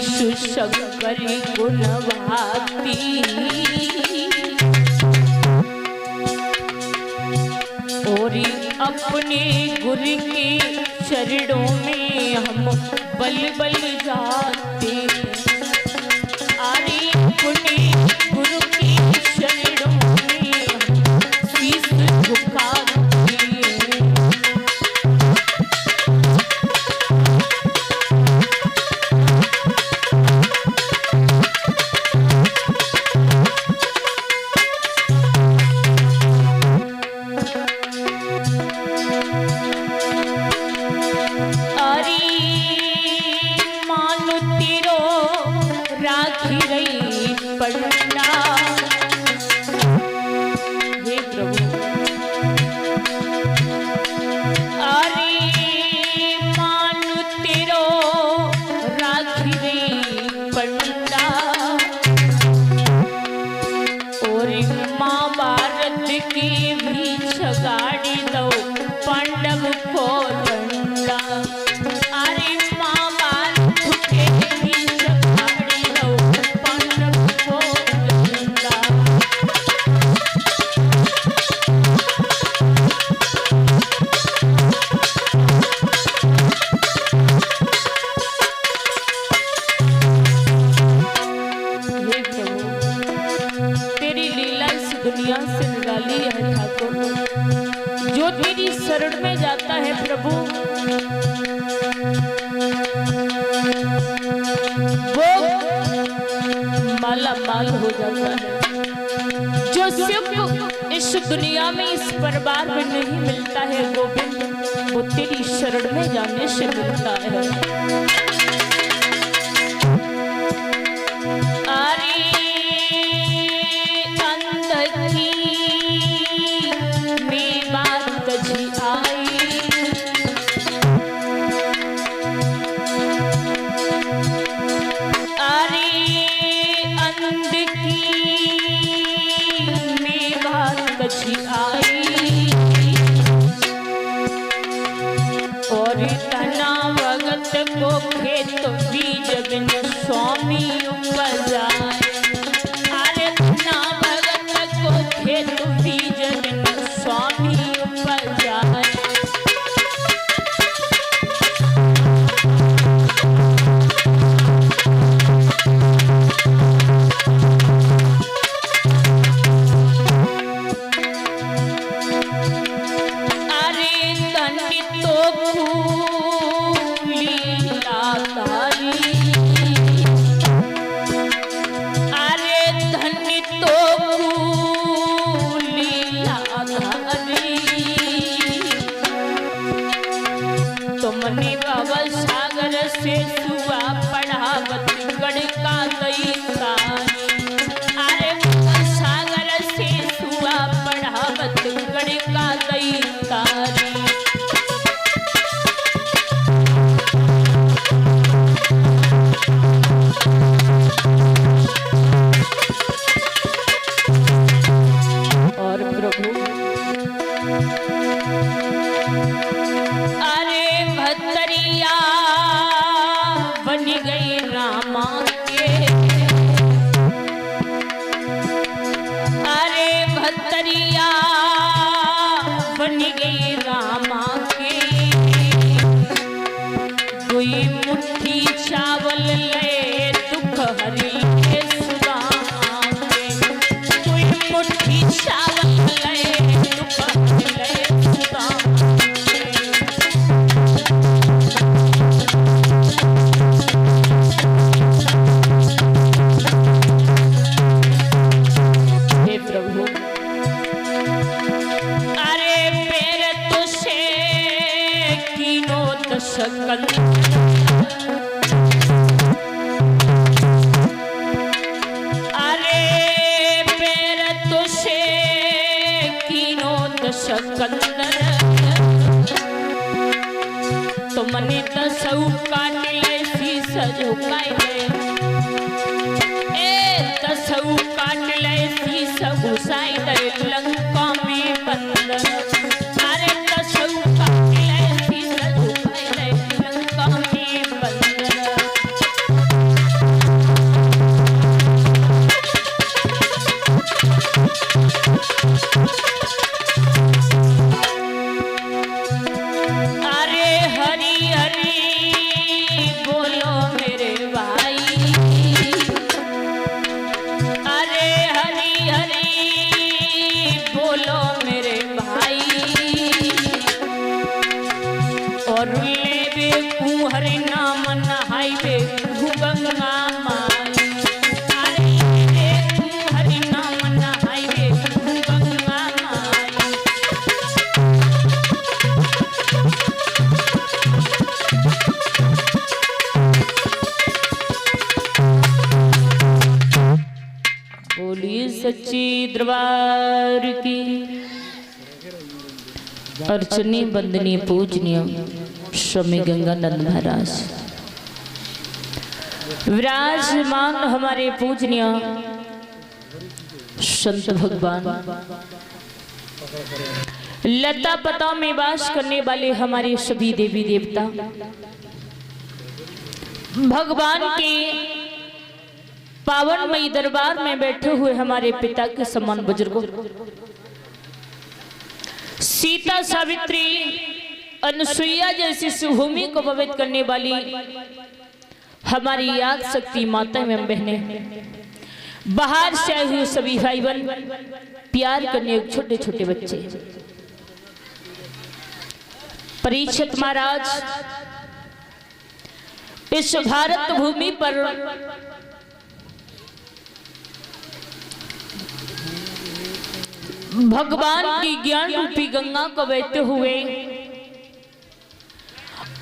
शंकरी गुणवाती और अपने गुरु के चरणों में हम बल बल जाते। अरे अपने गुरु के चरणों में हम शीश झुकाते। जो तेरी शरण में जाता है प्रभु वो माला माल हो जाता है। जो सुख इस दुनिया में इस परिवार में नहीं मिलता है गोविंद वो तेरी शरण में जाने से मिलता है। को खेत बीज बिन स्वामी उपजाए। अरे ना भगत को खेत बीज बिन स्वामी उपजाए। तुमने भव सागर से सुआ पढ़ावत गणका गई तारी। अरे सागर से सुआ पढ़ावत गणका गई तारी। और प्रभु भतरिया बन गई रामा के। अरे भतरिया बन गई रामा के। कोई मुट्ठी चावल ले दुख हरी के सुदामा के। कोई मुट्ठी चावल ले दुख हरी ले सुदामा। अरे पैर तुझे कीनो दशकंदर। तुमने दसऊ काट ले शीश झुकाए। ए दसऊ काट ले शीश घुसाई दे लंका में बंदर। अरे दसऊ काट ले शीश झुकाए दे लंका में बंदर। गंगा माई, अरे तू हरि नाम नहाई रे गंगा माई। बोलिए सच्ची दरबार की। अर्चनीय वंदनीय पूजनीय स्वामी गंगानंद महाराज विराजमान, हमारे पूजनीय संत भगवान, लता पता में वास करने वाले हमारे सभी देवी देवता, भगवान के पावनमयी दरबार में बैठे हुए हमारे पिता के समान बुजुर्गों, सीता सावित्री अनुसुईया जैसी सुभूमि को पवित्र करने वाली हमारी याद शक्ति माता एवं बहने, बाहर से आए हुए सभी भाई बहन, प्यार करने छोटे छोटे बच्चे, परीक्षित महाराज इस भारत भूमि पर भगवान की ज्ञान रूपी गंगा को बहते हुए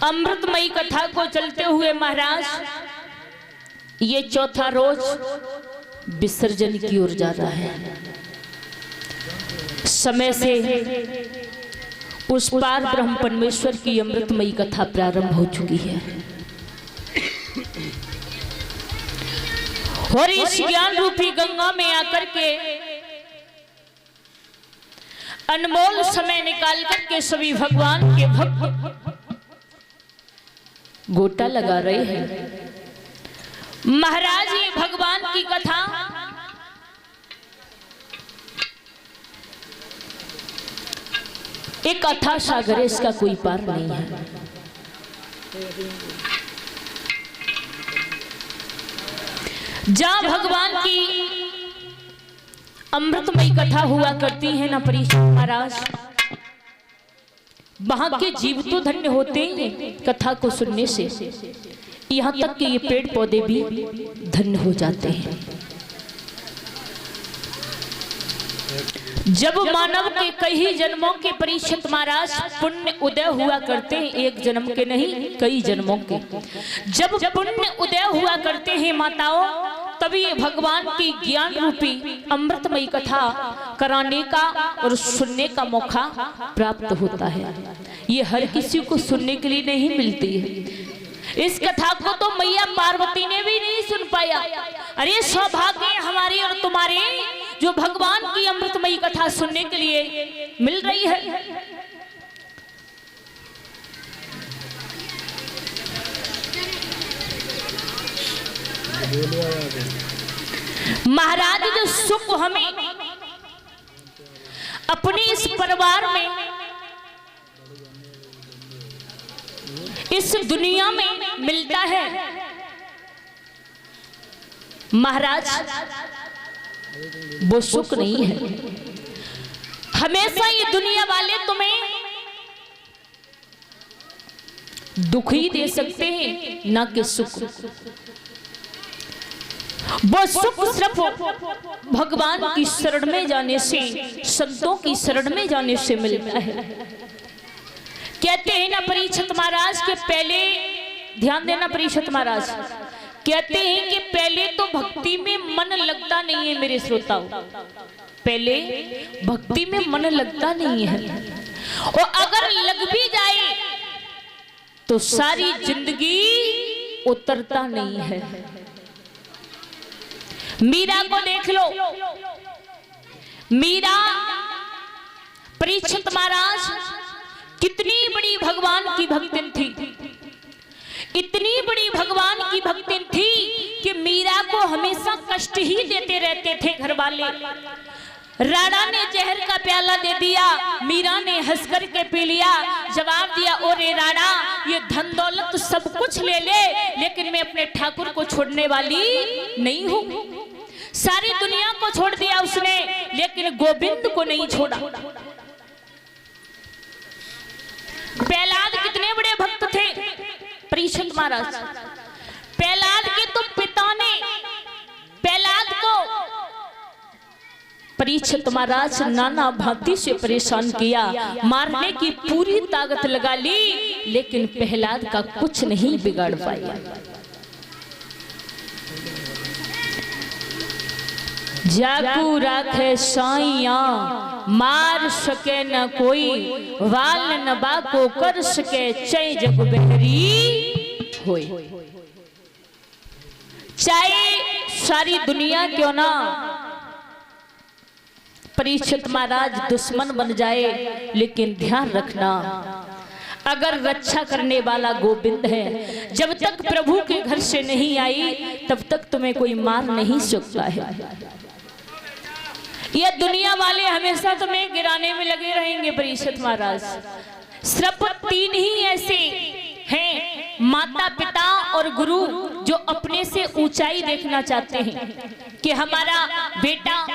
अमृतमयी कथा को चलते हुए महाराज ये चौथा रोज विसर्जन की ओर जा रहा है। समय से उस पार ब्रह्म परमेश्वर की अमृतमयी कथा प्रारंभ हो चुकी है और इस ज्ञान रूपी गंगा में आकर के अनमोल समय निकाल करके सभी भगवान के भक्त गोटा लगा रहे हैं। महाराज ये भगवान की कथा एक अथाह सागर है, इसका कोई पार नहीं है। जहां भगवान की अमृतमयी कथा हुआ करती है ना परीक्षित महाराज, वहां के जीव तो धन्य होते हैं कथा को सुनने से, यहाँ तक कि ये पेड़ पौधे भी धन्य हो जाते हैं। जब मानव के कई जन्मों के परीक्षित महाराज पुण्य उदय हुआ करते हैं, एक जन्म के नहीं कई जन्मों के, जब पुण्य उदय हुआ करते हैं माताओं, तभी भगवान की ज्ञान रूपी अमृतमयी कथा कराने का और सुनने का मौका प्राप्त होता है। ये हर किसी को सुनने के लिए नहीं मिलती है। इस कथा को तो मैया पार्वती ने भी नहीं सुन पाया। अरे सौभाग्य हमारे और तुम्हारे जो भगवान की अमृतमयी कथा सुनने के लिए मिल रही है। महाराज जो सुख हमें अपने इस परिवार में, इस दुनिया में मिलता है, महाराज वो सुख नहीं है। हमेशा ये दुनिया वाले तुम्हें दुख ही दे सकते हैं, ना कि सुख। वो सुख सिर्फ भगवान की शरण में जाने से, संतों की शरण में जाने से मिलता है। कहते हैं ना परीक्षित महाराज के पहले, ध्यान देना परीक्षित महाराज, कहते हैं कि पहले तो भक्ति में मन लगता नहीं है मेरे श्रोताओं, पहले भक्ति में मन लगता नहीं है, और अगर लग भी जाए तो सारी जिंदगी उतरता नहीं है। मीरा को देख लो, मीरा परीक्षित महाराज कितनी बड़ी भगवान की भक्तिन थी, इतनी बड़ी भगवान की भक्तिन थी कि मीरा को हमेशा कष्ट ही देते रहते थे घर वाले। राणा ने जहर का प्याला दे दिया, मीरा ने हंस कर के पी लिया, जवाब दिया ओरे राणा ये धन दौलत सब कुछ ले ले, लेकिन मैं अपने ठाकुर को छोड़ने वाली नहीं हूं। सारी दुनिया को छोड़ दिया उसने, लेकिन गोविंद को नहीं छोड़ा। प्रहलाद कितने बड़े भक्त थे परीक्षित महाराज, प्रहलाद के तो परीक्षित महाराज नाना भांति से परेशान किया, मारने की पूरी ताकत लगा ली, लेकिन प्रहलाद का कुछ नहीं बिगाड़ पाया। जाकू राखे साइया मार सके न कोई, वाल नबा को कर सके चै जग बहरी होए। चाहे सारी दुनिया क्यों ना परीक्षित महाराज दुश्मन बन जाए, लेकिन ध्यान रखना अगर रक्षा करने वाला गोविंद है, जब तक प्रभु के घर से नहीं आई तब तक तुम्हें कोई मार नहीं सकता है। ये दुनिया वाले हमेशा तुम्हें गिराने में लगे रहेंगे। परीक्षित महाराज सिर्फ 3 ही ऐसे हैं, माता पिता और गुरु, जो अपने से ऊंचाई देखना चाहते हैं कि हमारा बेटा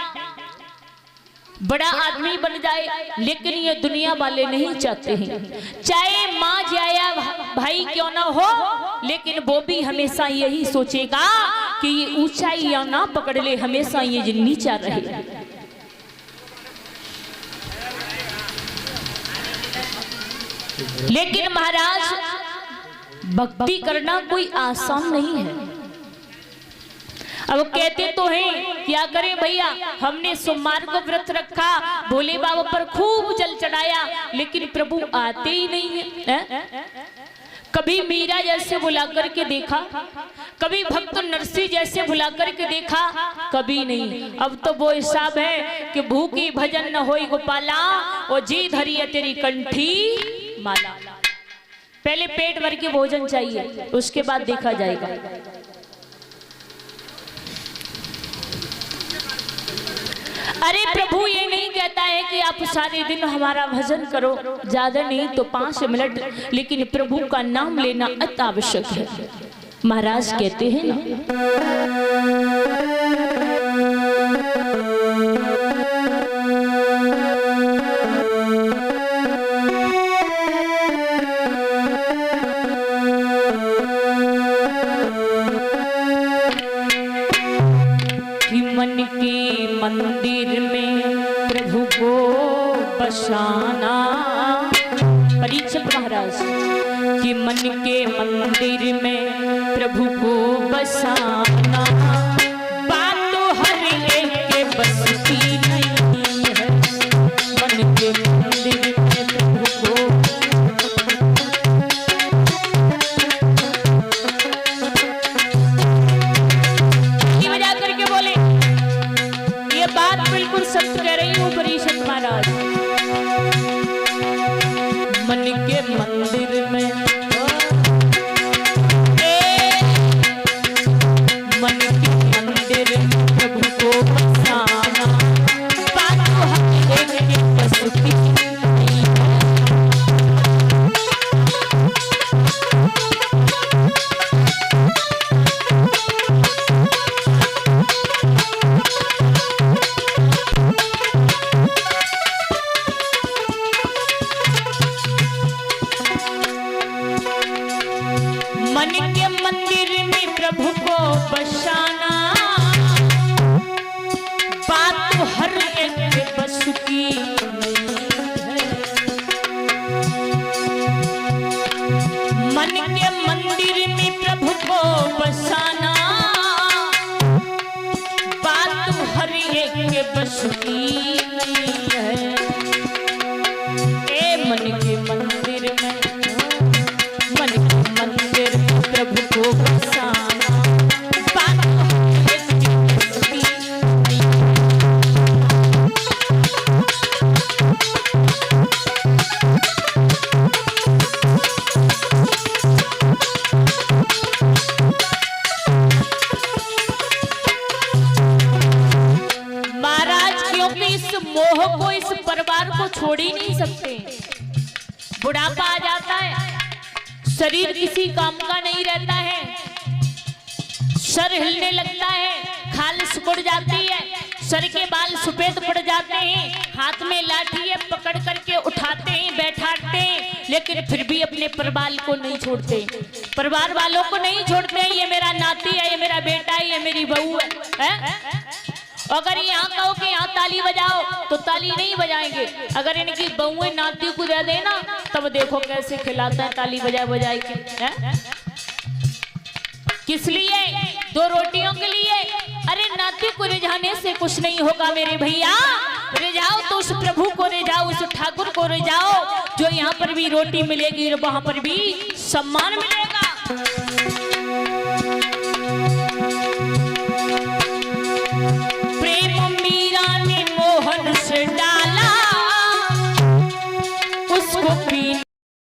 बड़ा आदमी बन जाए, लेकिन ये दुनिया वाले नहीं चाहते हैं। चाहे माँ जाया भाई क्यों ना हो, लेकिन वो भी हमेशा यही सोचेगा कि ये ऊंचाई या ना पकड़ ले, हमेशा ये नीचा रहे। लेकिन महाराज भक्ति करना कोई आसान नहीं है। अब कहते तो हैं क्या करें भैया, हमने सोमवार को व्रत रखा, भोले बाबा पर खूब जल चढ़ाया, लेकिन प्रभु आते ही नहीं है। कभी मीरा जैसे बुला करके देखा, कभी भक्त नरसी जैसे बुला करके देखा, कभी नहीं। अब तो वो हिसाब है कि भूखी भजन न होई गोपाला, और जी धरी है तेरी कंठी माला। पहले पेट भर के भोजन चाहिए, उसके बाद देखा जाएगा। अरे प्रभु ये नहीं कहता है कि आप सारे दिन हमारा भजन करो, ज्यादा नहीं तो 5 मिनट, लेकिन प्रभु का नाम लेना अति आवश्यक है। महाराज कहते हैं ना, मन के मंदिर में प्रभु को बसाना। परीक्षित महाराज कि मन के मंदिर में प्रभु को बसाना, बात तो हर एक के बस की नहीं है। मन के मंदिर में प्रभु को बजा करके बोले, बात बिल्कुल सत्य कह रही हूँ परीक्षित महाराज। मन के मंदिर में मन के मंदिर में प्रभु को बसाना, बात तो हर एक के बस की नहीं है। मन के मंदिर में प्रभु को बसाना, बात तो हर एक के बस की है। मन के मंदिर में प्रभु को बसाना, बात तो हर एक के बस की नहीं है। ए मन के मंदिर में, मन के मंदिर में प्रभु को बसाना, बात तो हर एक के बस की नहीं है। महाराज क्योंकि इस मोह को, इस परिवार को छोड़ ही नहीं सकते। बुढ़ापा आ जाता है, शरीर किसी काम का नहीं रहता है, सर हिलने लगता है, खाल सिकुड़ जाती है, सर के बाल सफेद पड़ जाते हैं, हाथ में लाठी है, पकड़ करके उठाते हैं, बैठाते हैं, लेकिन फिर भी अपने परिवार को नहीं छोड़ते, परिवार वालों को नहीं छोड़ते। ये मेरा नाती है, ये मेरा बेटा है, ये मेरी बहू है। अगर यहाँ कहो कि यहाँ ताली बजाओ तो ताली नहीं बजाएंगे। अगर इनकी बहुएं नाती को दे देना तब देखो कैसे खिलाता है ताली बजाए बजाए के। किस लिए? 2 रोटियों के लिए। अरे नाती को रिझाने से कुछ नहीं होगा मेरे भैया। रिझाओ तो उस प्रभु को रिझाओ, उस ठाकुर को रिझाओ जो यहाँ पर भी रोटी मिलेगी और वहां पर भी सम्मान मिलेगा। प्रेम मीरा ने मोहन से